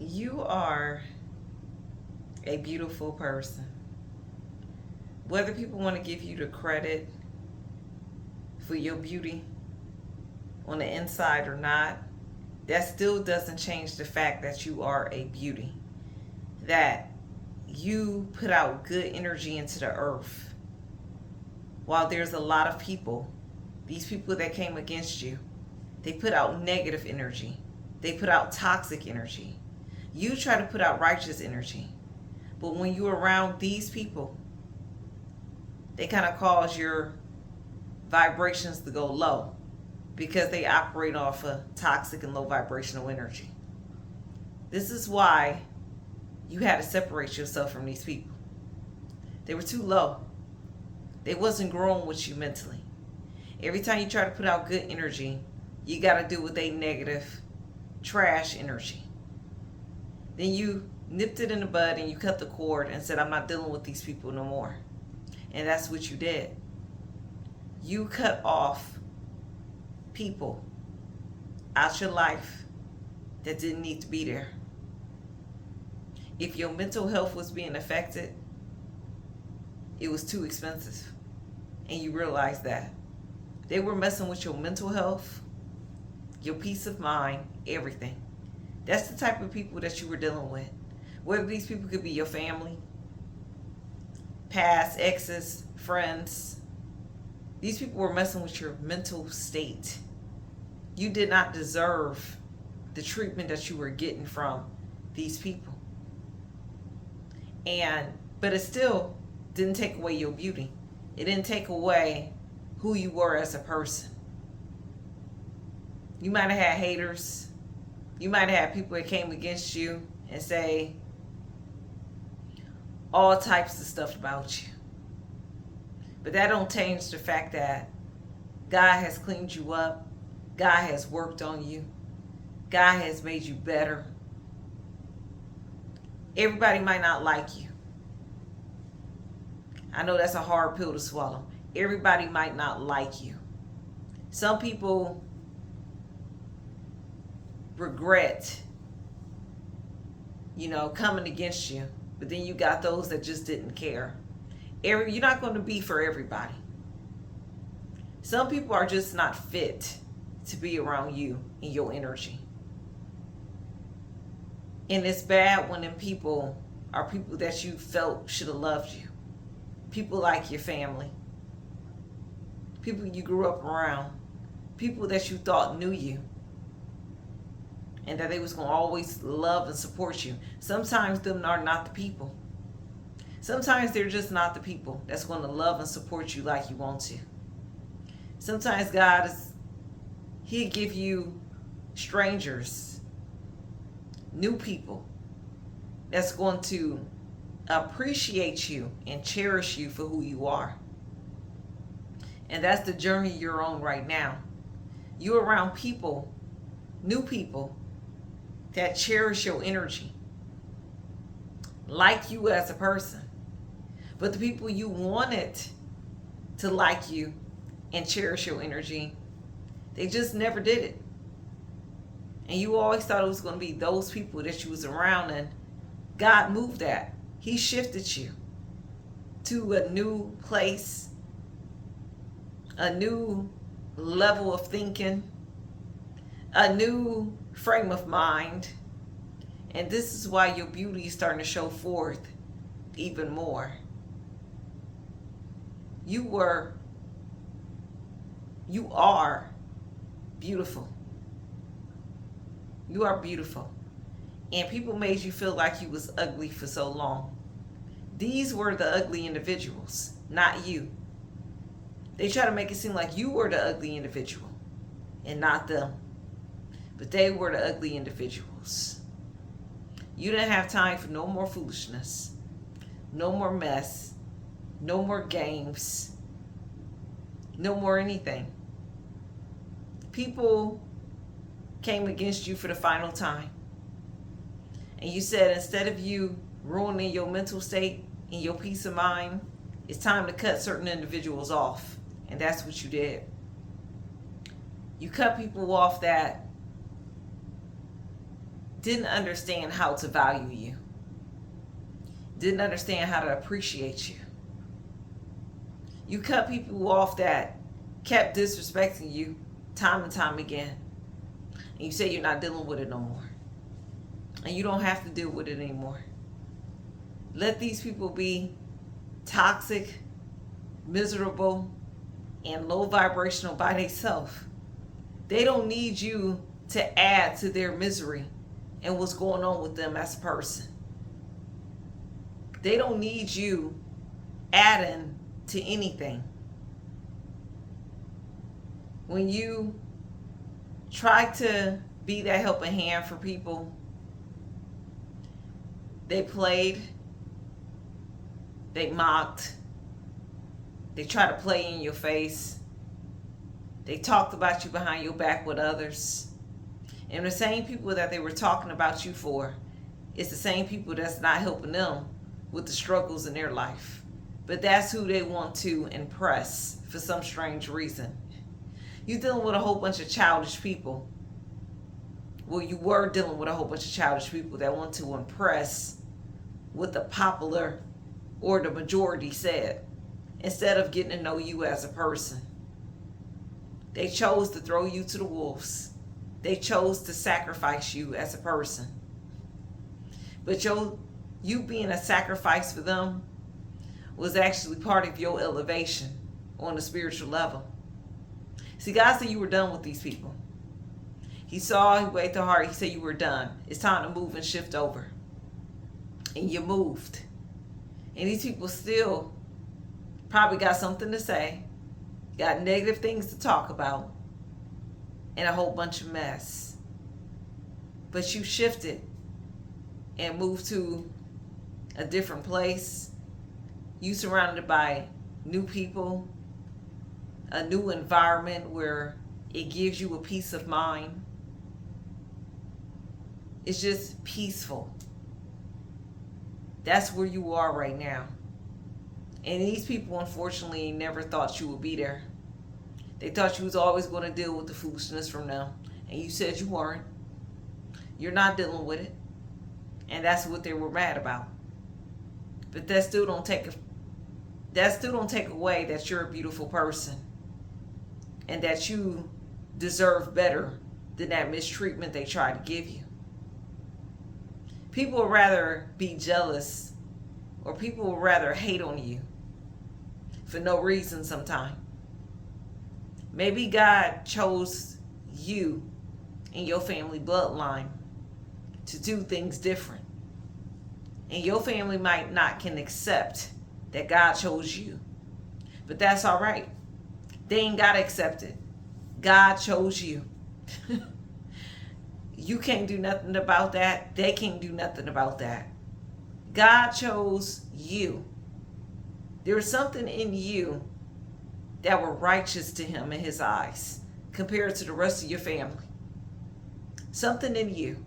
You are a beautiful person. Whether people want to give you the credit for your beauty on the inside or not, that still doesn't change the fact that you are a beauty. That you put out good energy into the earth. While there's a lot of people, these people that came against you, they put out negative energy. They put out toxic energy. You try to put out righteous energy. But when you're around these people, they kind of cause your vibrations to go low because they operate off of toxic and low vibrational energy. This is why you had to separate yourself from these people. They were too low. They wasn't growing with you mentally. Every time you try to put out good energy, you got to do with a negative trash energy. Then you nipped it in the bud and you cut the cord and said, I'm not dealing with these people no more. And that's what you did. You cut off people out your life that didn't need to be there. If your mental health was being affected, it was too expensive. And you realized that. They were messing with your mental health, your peace of mind, everything. That's the type of people that you were dealing with. Whether these people could be your family, past exes, friends. These people were messing with your mental state. You did not deserve the treatment that you were getting from these people. But it still didn't take away your beauty. It didn't take away who you were as a person. You might have had haters. You might have had people that came against you and say all types of stuff about you. But that don't change the fact that God has cleaned you up. God has worked on you. God has made you better. Everybody might not like you. I know that's a hard pill to swallow. Everybody might not like you. Some people regret, coming against you. But then you got those that just didn't care. You're not going to be for everybody. Some people are just not fit to be around you and your energy. And it's bad when them people are people that you felt should have loved you. People like your family. People you grew up around. People that you thought knew you. And that they was going to always love and support you. Sometimes them are not the people. Sometimes they're just not the people that's going to love and support you like you want to. Sometimes God He'll give you strangers, new people that's going to appreciate you and cherish you for who you are. And that's the journey you're on right now. You're around people, new people, that cherish your energy, like you as a person. But the people you wanted to like you and cherish your energy, they just never did it. And you always thought it was going to be those people that you was around, and God moved that. He shifted you to a new place, a new level of thinking, a new frame of mind. And this is why your beauty is starting to show forth even more. You are beautiful. You are beautiful. And people made you feel like you was ugly for so long. These were the ugly individuals, not you. They try to make it seem like you were the ugly individual and not them. But they were the ugly individuals. You didn't have time for no more foolishness, no more mess, no more games, no more anything. People came against you for the final time. And you said, instead of you ruining your mental state and your peace of mind, it's time to cut certain individuals off. And that's what you did. You cut people off that didn't understand how to value you, didn't understand how to appreciate you. You cut people off that kept disrespecting you time and time again. And you say you're not dealing with it no more. And you don't have to deal with it anymore. Let these people be toxic, miserable, and low vibrational by themselves. They don't need you to add to their misery and what's going on with them as a person. They don't need you adding to anything. When you try to be that helping hand for people, they played, they mocked, they tried to play in your face, they talked about you behind your back with others. And the same people that they were talking about you for, it's the same people that's not helping them with the struggles in their life. But that's who they want to impress for some strange reason. You're dealing with a whole bunch of childish people. Well, you were dealing with a whole bunch of childish people that want to impress what the popular or the majority said, instead of getting to know you as a person. They chose to throw you to the wolves. They chose to sacrifice you as a person. But you being a sacrifice for them was actually part of your elevation on the spiritual level. See, God said you were done with these people. He saw, he weighed the heart, he said you were done. It's time to move and shift over. And you moved. And these people still probably got something to say, got negative things to talk about, and a whole bunch of mess. But you shifted and moved to a different place. You surrounded by new people, a new environment where it gives you a peace of mind. It's just peaceful. That's where you are right now. And these people, unfortunately, never thought you would be there. They thought you was always going to deal with the foolishness from them. And you said you weren't. You're not dealing with it. And that's what they were mad about. But that still don't take away that you're a beautiful person. And that you deserve better than that mistreatment they tried to give you. People would rather be jealous, or people would rather hate on you for no reason sometimes. Maybe God chose you and your family bloodline to do things different. And your family might not can accept that God chose you. But that's all right. They ain't got to accept it. God chose you. You can't do nothing about that. They can't do nothing about that. God chose you. There's something in you that were righteous to him in his eyes compared to the rest of your family. Something in you.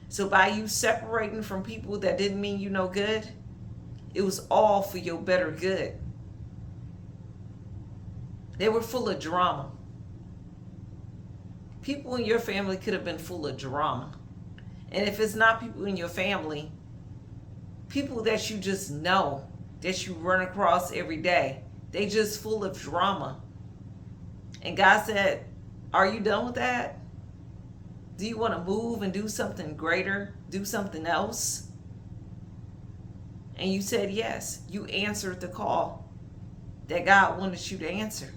So by you separating from people that didn't mean you no good, it was all for your better good. They were full of drama. People in your family could have been full of drama. And if it's not people in your family, people that you just know, that you run across every day, they just full of drama. And God said, are you done with that? Do you want to move and do something greater? Do something else? And you said yes. You answered the call that God wanted you to answer.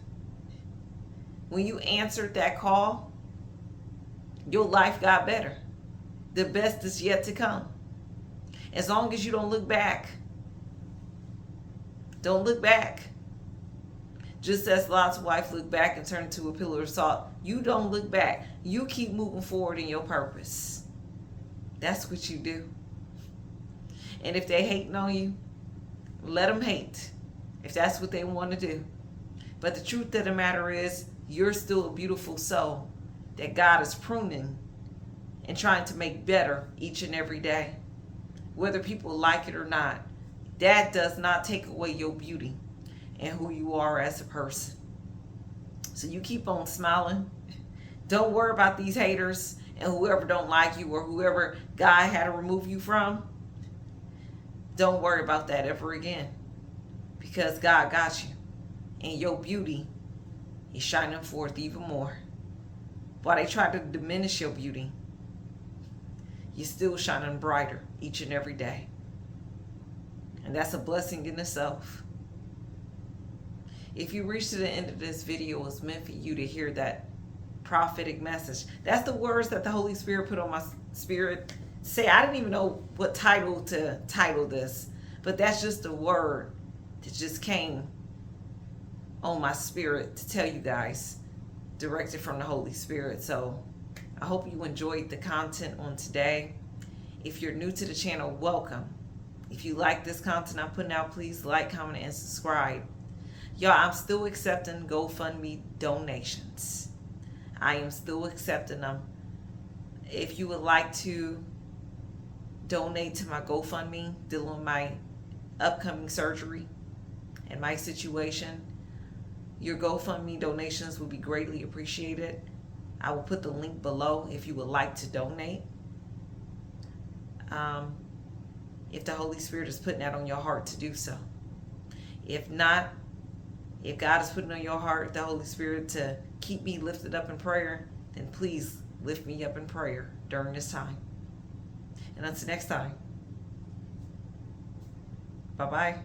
When you answered that call, your life got better. The best is yet to come. As long as you don't look back. Don't look back. Just as Lot's wife looked back and turned into a pillar of salt, you don't look back. You keep moving forward in your purpose. That's what you do. And if they hating on you, let them hate. If that's what they want to do. But the truth of the matter is, you're still a beautiful soul that God is pruning and trying to make better each and every day. Whether people like it or not, that does not take away your beauty and who you are as a person. So you keep on smiling. Don't worry about these haters And whoever don't like you or whoever God had to remove you from, don't worry about that ever again. Because God got you. And your beauty is shining forth even more. While they try to diminish your beauty, you're still shining brighter each and every day. And that's a blessing in itself. If you reach to the end of this video, it's meant for you to hear that prophetic message. That's the words that the Holy Spirit put on my spirit. Say, I didn't even know what title to title this, but that's just a word that just came on my spirit to tell you guys, directed from the Holy Spirit. So I hope you enjoyed the content on today. If you're new to the channel, welcome. If you like this content I'm putting out, please like, comment, and subscribe. Y'all, I'm still accepting GoFundMe donations. I am still accepting them. If you would like to donate to my GoFundMe, dealing with my upcoming surgery and my situation, your GoFundMe donations will be greatly appreciated. I will put the link below if you would like to donate. If the Holy Spirit is putting that on your heart to do so. If not, if God is putting on your heart, the Holy Spirit, to keep me lifted up in prayer, then please lift me up in prayer during this time. And until next time, bye-bye.